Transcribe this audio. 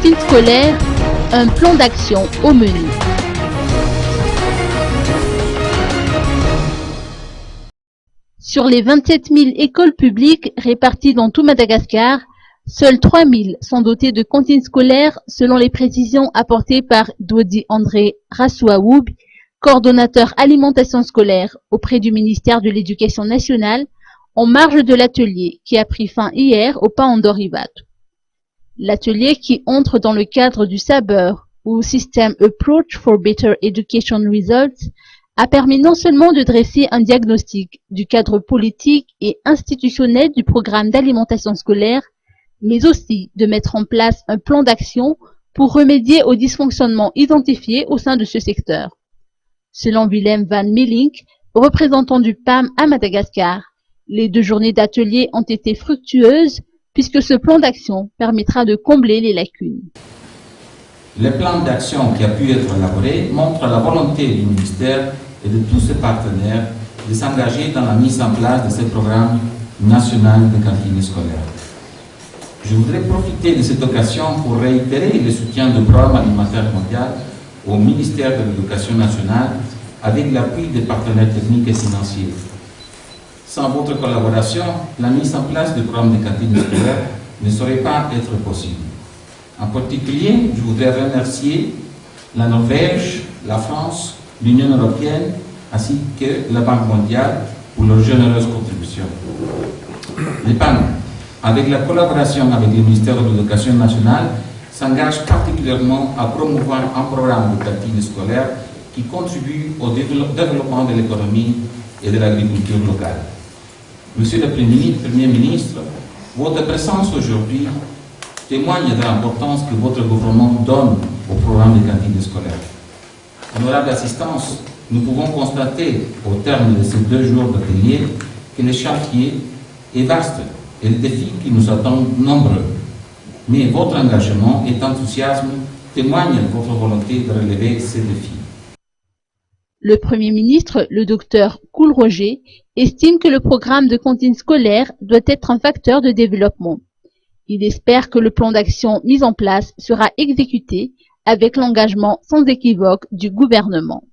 cantine scolaire, un plan d'action au menu. Sur les 27 000 écoles publiques réparties dans tout Madagascar, seules 3 000 sont dotées de cantines scolaires selon les précisions apportées par Dodi André Rassouaoub, coordonnateur alimentation scolaire auprès du ministère de l'Éducation nationale, en marge de l'atelier qui a pris fin hier au Paandorivat. L'atelier qui entre dans le cadre du SABER, ou System Approach for Better Education Results, a permis non seulement de dresser un diagnostic du cadre politique et institutionnel du programme d'alimentation scolaire, mais aussi de mettre en place un plan d'action pour remédier aux dysfonctionnements identifiés au sein de ce secteur. Selon Willem van Millink, représentant du PAM à Madagascar, les 2 journées d'atelier ont été fructueuses puisque ce plan d'action permettra de combler les lacunes. Le plan d'action qui a pu être élaboré montre la volonté du ministère et de tous ses partenaires de s'engager dans la mise en place de ce programme national de cantine scolaire. Je voudrais profiter de cette occasion pour réitérer le soutien du programme alimentaire mondial au ministère de l'Éducation nationale avec l'appui des partenaires techniques et financiers. Sans votre collaboration, la mise en place du programme de cantine scolaire ne saurait pas être possible. En particulier, je voudrais remercier la Norvège, la France, l'Union européenne ainsi que la Banque mondiale pour leurs généreuses contributions. Les PAM, avec la collaboration avec le ministère de l'Éducation nationale, s'engagent particulièrement à promouvoir un programme de cantine scolaire qui contribue au développement de l'économie et de l'agriculture locale. Monsieur le Premier ministre, votre présence aujourd'hui témoigne de l'importance que votre gouvernement donne au programme de cantine scolaire. Honorable assistance, nous pouvons constater au terme de ces 2 jours d'atelier que le chantier est vaste et les défis qui nous attendent nombreux. Mais votre engagement et enthousiasme témoignent de votre volonté de relever ces défis. Le Premier ministre, le Dr Cool-Roger, estime que le programme de cantine scolaire doit être un facteur de développement. Il espère que le plan d'action mis en place sera exécuté avec l'engagement sans équivoque du gouvernement.